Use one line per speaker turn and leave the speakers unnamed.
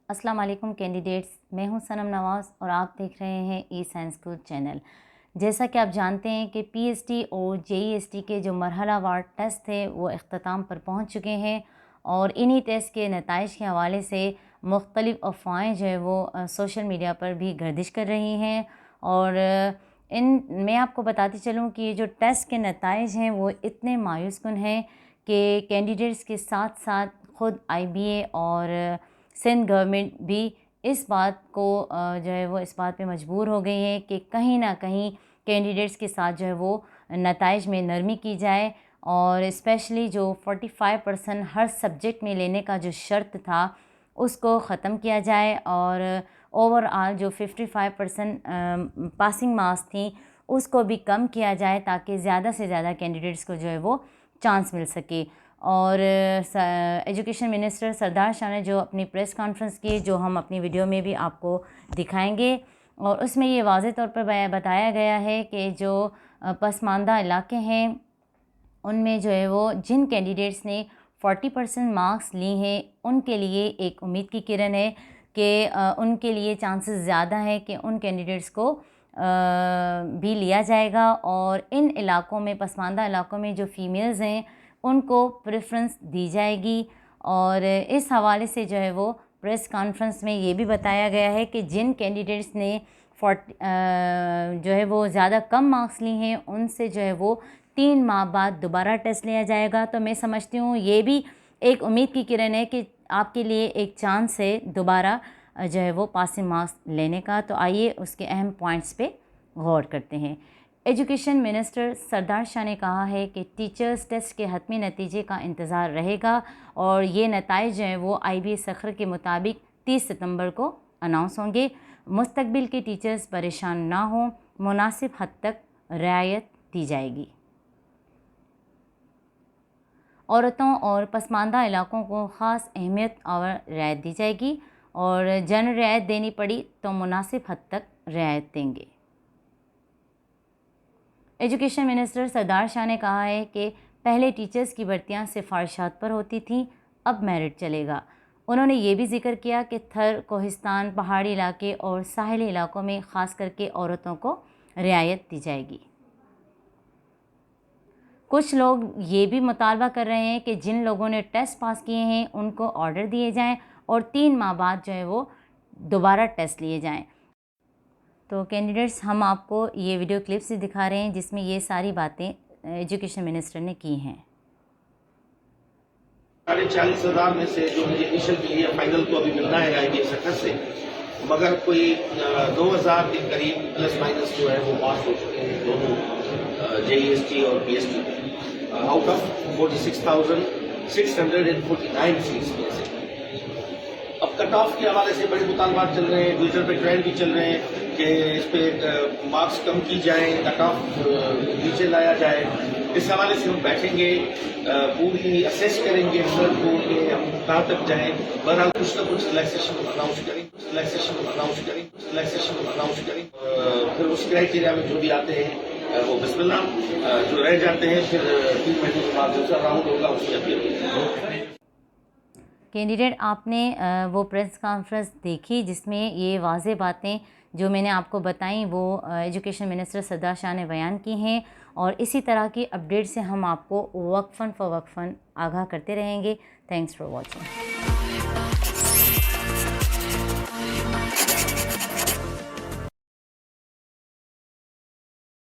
السلام علیکم کینڈیڈیٹس، میں ہوں صنم نواز اور آپ دیکھ رہے ہیں ای سائنس کو چینل۔ جیسا کہ آپ جانتے ہیں کہ پی ایس ٹی اور جے ای ایس ٹی کے جو مرحلہ وار ٹیسٹ تھے وہ اختتام پر پہنچ چکے ہیں، اور انہی ٹیسٹ کے نتائج کے حوالے سے مختلف افواہیں جو ہے وہ سوشل میڈیا پر بھی گردش کر رہی ہیں۔ اور میں آپ کو بتاتی چلوں کہ یہ جو ٹیسٹ کے نتائج ہیں وہ اتنے مایوس کن ہیں کہ کینڈیڈیٹس کے ساتھ ساتھ خود آئی بی اے اور سندھ گورنمنٹ بھی اس بات کو جو ہے وہ اس بات پہ مجبور ہو گئی ہے کہ کہیں نہ کہیں کینڈیڈیٹس کے ساتھ جو ہے وہ نتائج میں نرمی کی جائے، اور اسپیشلی جو 45% ہر سبجیکٹ میں لینے کا جو شرط تھا اس کو ختم کیا جائے، اور اوور آل جو 55% پاسنگ مارکس تھیں اس کو بھی کم کیا جائے تاکہ زیادہ سے زیادہ کینڈیڈیٹس کو جو ہے وہ چانس مل سکے۔ اور ایجوکیشن منسٹر سردار شاہ نے جو اپنی پریس کانفرنس کی، جو ہم اپنی ویڈیو میں بھی آپ کو دکھائیں گے، اور اس میں یہ واضح طور پر بتایا گیا ہے کہ جو پسماندہ علاقے ہیں ان میں جو ہے وہ جن کینڈیڈیٹس نے 40% مارکس لی ہیں ان کے لیے ایک امید کی کرن ہے کہ ان کے لیے چانسز زیادہ ہیں کہ ان کینڈیڈیٹس کو بھی لیا جائے گا، اور ان علاقوں میں پسماندہ علاقوں میں جو فیمیلز ہیں ان کو پریفرنس دی جائے گی۔ اور اس حوالے سے جو ہے وہ پریس کانفرنس میں یہ بھی بتایا گیا ہے کہ جن کینڈیڈیٹس نے جو ہے وہ زیادہ کم مارکس لی ہیں ان سے جو ہے وہ 3 ماہ بعد دوبارہ ٹیسٹ لیا جائے گا۔ تو میں سمجھتی ہوں یہ بھی ایک امید کی کرن ہے کہ آپ کے لیے ایک چانس ہے دوبارہ جو ہے وہ پاسنگ مارکس لینے کا۔ تو آئیے اس کے اہم پوائنٹس پہ غور کرتے ہیں۔ ایجوکیشن منسٹر سردار شاہ نے کہا ہے کہ ٹیچرز ٹیسٹ کے حتمی نتیجے کا انتظار رہے گا، اور یہ نتائج جو ہیں وہ آئی بی اے سکھر کے مطابق 30 ستمبر کو اناؤنس ہوں گے۔ مستقبل کے ٹیچرز پریشان نہ ہوں، مناسب حد تک رعایت دی جائے گی۔ عورتوں اور پسماندہ علاقوں کو خاص اہمیت اور رعایت دی جائے گی، اور جنرل رعایت دینی پڑی تو مناسب حد تک رعایت دیں گے۔ ایجوکیشن منسٹر سردار شاہ نے کہا ہے کہ پہلے ٹیچرز کی بھرتیاں سفارشات پر ہوتی تھیں، اب میرٹ چلے گا۔ انہوں نے یہ بھی ذکر کیا کہ تھر، کوہستان، پہاڑی علاقے اور ساحلی علاقوں میں خاص کر کے عورتوں کو رعایت دی جائے گی۔ کچھ لوگ یہ بھی مطالبہ کر رہے ہیں کہ جن لوگوں نے ٹیسٹ پاس کیے ہیں ان کو آرڈر دیے جائیں اور 3 ماہ بعد جو ہے وہ دوبارہ ٹیسٹ لیے جائیں۔ تو کینڈیڈیٹس، ہم آپ کو یہ ویڈیو کلپس دکھا رہے ہیں جس میں یہ ساری باتیں ایجوکیشن منسٹر نے کی ہیں۔
40,000 میں سے جو مجھے انیشل ملی ہے، فائنل کو ابھی ملنا ہے آئی بی اے سکھر سے، مگر کوئی 2,000 کے قریب پلس مائنس جو ہے وہ پاس ہو چکے ہیں دونوں جے ای ایس ٹی اور P S T out of 46,649 seats میں سے۔ اب کٹ آف کے حوالے سے بڑے مطالبات چل رہے ہیں، ٹویٹر پہ ٹرینڈ بھی چل رہے ہیں کہ اس پہ مارکس کم کی جائیں، کٹ آف نیچے لایا جائے۔ اس حوالے سے ہم بیٹھیں گے، پوری اسیس کریں گے رزلٹ کو کہ ہم کہاں تک جائیں۔ بہرحال کچھ نہ کچھ ریلیکسیشن اناؤنس کریں، پھر اس کرائٹیریا میں جو بھی آتے ہیں وہ بسم اللہ، جو رہ جاتے ہیں پھر 3 مہینے کے بعد دوسرا راؤنڈ ہوگا، اس میں اپیل ہوگی۔
کینڈیڈیٹ، آپ نے وہ پریس کانفرنس دیکھی جس میں یہ واضح باتیں جو میں نے آپ کو بتائیں وہ ایجوکیشن منسٹر سردار شاہ نے بیان کی ہیں، اور اسی طرح کی اپڈیٹ سے ہم آپ کو وقفاً فوقفاً آگاہ کرتے رہیں گے۔ Thanks for watching.